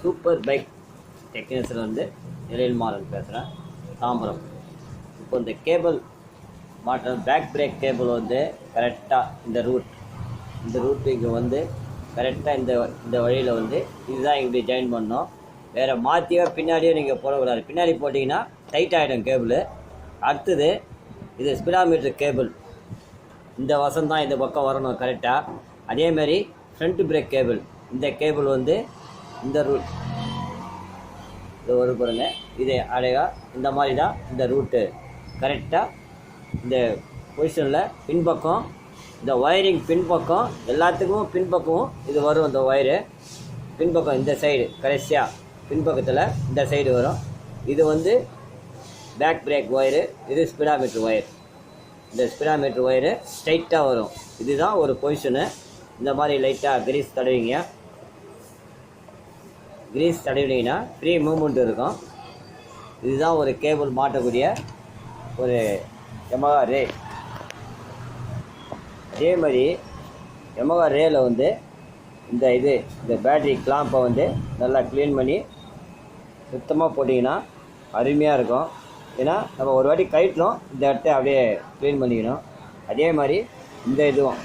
Super bike technician வந்து எழில் மாறன் பேசுகிறேன், தாம்பரம். இப்போ இந்த கேபிள் மாற்ற பேக் பிரேக் கேபிள் வந்து கரெக்டாக இந்த ரூட் இங்கே வந்து கரெக்டாக இந்த வழியில் வந்து இதுதான் இப்படி ஜாயின் பண்ணோம். வேறு மாற்றியோ பின்னாடியோ நீங்கள் போடக்கூடாது. பின்னாடி போட்டிங்கன்னா டைட் ஆகிடும் கேபிள். அடுத்தது இது ஸ்பீடாமீட்டர் கேபிள், இந்த வசம் தான் இந்த பக்கம் வரணும் கரெக்டாக. அதேமாரி ஃப்ரண்ட் பிரேக் கேபிள், இந்த கேபிள் வந்து இந்த ரூட் இது ஒரு பாருங்க, இது அழகாக இந்த மாதிரி தான் இந்த ரூட்டு கரெக்டாக இந்த பொசிஷனில் பின்பக்கம் இந்த ஒயரிங் பின்பக்கம் எல்லாத்துக்கும் பின்பக்கமும் இது வரும். இந்த ஒயரு பின்பக்கம் இந்த சைடு கடைசியாக பின்பக்கத்தில் இந்த சைடு வரும். இது வந்து பேக் பிரேக் ஒயரு, இது ஸ்பீடாமீட்டர் ஒயர். இந்த ஸ்பீடாமீட்டர் ஒயரு ஸ்ட்ரைட்டாக வரும். இதுதான் ஒரு பொசிஷனு. இந்த மாதிரி லைட்டாக கிரீஸ் தடவிங்க. கிரீஸ் தடவினீங்கன்னா ஃப்ரீ மூமெண்ட் இருக்கும். இதுதான் ஒரு கேபிள் மாட்டக்கூடிய ஒரு யமஹா ரே. அதே மாதிரி யமஹா ரேயில் வந்து இந்த பேட்ரி கிளாம்பை வந்து நல்லா க்ளீன் பண்ணி சுத்தமாக போட்டிங்கன்னா அருமையாக இருக்கும். ஏன்னா நம்ம ஒரு வாட்டி கயிட்டுறோம், இந்த இடத்த அப்படியே க்ளீன் பண்ணிக்கணும். அதே மாதிரி இந்த இதுவும்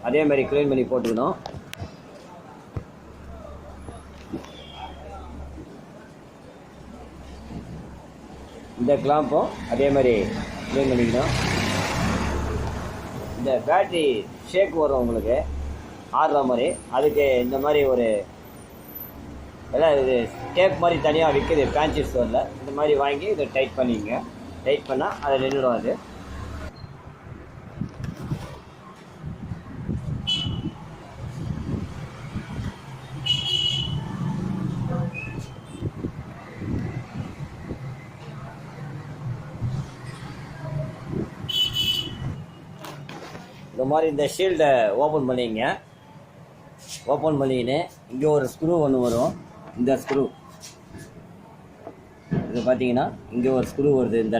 அதே மாதிரி க்ளீன் பண்ணி போட்டுக்கணும். இந்த கிளாம்பும் அதே மாதிரி க்ளீன் பண்ணிக்கணும். இந்த பேட்ரி ஷேக் வரும் உங்களுக்கு ஆடுற மாதிரி, அதுக்கு இந்த மாதிரி ஒரு எல்லாம் இது டேப் மாதிரி தனியாக விற்கிது ஃபேன்சி ஸ்டோரில். இந்த மாதிரி வாங்கி இதை டைட் பண்ணிங்க. டைட் பண்ணால் அதை நின்றுடும். அது இந்த மாதிரி இந்த ஷீல்டை ஓப்பன் பண்ணிங்க. ஓப்பன் பண்ணிக்கின்னு இங்கே ஒரு ஸ்க்ரூ ஒன்று வரும். இந்த ஸ்க்ரூ இது பார்த்தீங்கன்னா இங்கே ஒரு ஸ்க்ரூ வருது. இந்த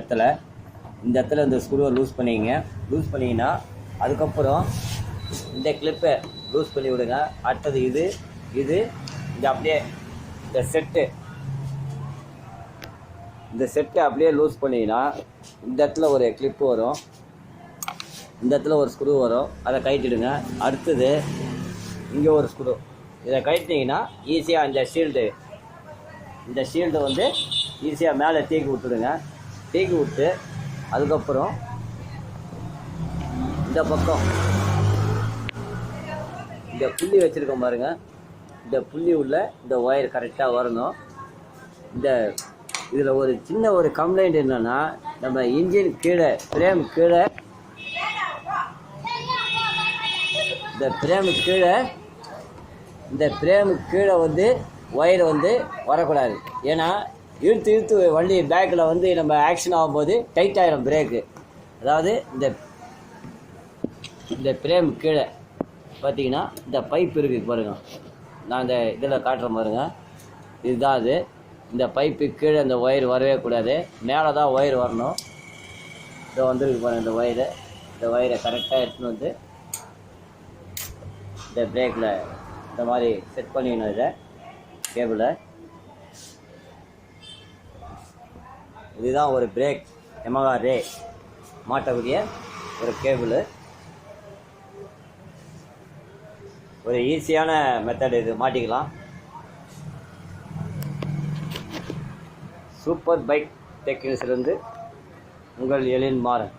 இடத்துல இந்த ஸ்க்ரூவை லூஸ் பண்ணிங்க. லூஸ் பண்ணிங்கன்னா அதுக்கப்புறம் இந்த கிளிப்பை லூஸ் பண்ணி விடுங்க. அடுத்தது இது அப்படியே இந்த செட்டை அப்படியே லூஸ் பண்ணிங்கன்னா இந்த இடத்துல ஒரு கிளிப்பு வரும். இந்த இடத்துல ஒரு ஸ்க்ரூ வரும், அதை கழட்டிடுங்க. அடுத்தது இங்கே ஒரு ஸ்க்ரூ, இதை கழட்டினீங்கன்னா ஈஸியாக இந்த ஷீல்டு வந்து ஈஸியாக மேலே தூக்கி விட்டுடுங்க. தூக்கி விட்டு அதுக்கப்புறம் இந்த பக்கம் இந்த புள்ளி வச்சுருக்கோம் பாருங்கள், இந்த புள்ளி உள்ள இந்த ஒயர் கரெக்டாக வரணும். இதில் ஒரு சின்ன ஒரு கம்ப்ளைண்ட் என்னென்னா, நம்ம இன்ஜின் கீழே ஃப்ரேம் கீழே இந்த ஃப்ரேமு கீழே வந்து ஒயர் வந்து வரக்கூடாது. ஏன்னா இழுத்து வண்டி பேக்கில் வந்து நம்ம ஆக்ஷன் ஆகும்போது டைட் ஆகிடும் பிரேக்கு. அதாவது இந்த ஃப்ரேம் கீழே பார்த்தீங்கன்னா இந்த பைப் இருக்குது பாருங்கள், நான் இந்த இதில் காட்டுறேன் பாருங்கள், இதுதான் அது. இந்த பைப்பு கீழே இந்த ஒயர் வரவே கூடாது, மேலே தான் ஒயர் வரணும். இதை வந்துருக்கு பாருங்கள், இந்த ஒயரை கரெக்டாக எடுத்துன்னு வந்து இந்த பிரேக்கில் இந்த மாதிரி செட் பண்ணிக்கணும். இதை கேபிளை இதுதான் ஒரு பிரேக் யமஹா ரே மாட்டக்கூடிய ஒரு கேபிள். ஒரு ஈஸியான மெத்தட் இது, மாட்டிக்கலாம். சூப்பர் பைக் டெக்னீஷியன் உங்கள் எழில் மாறன்.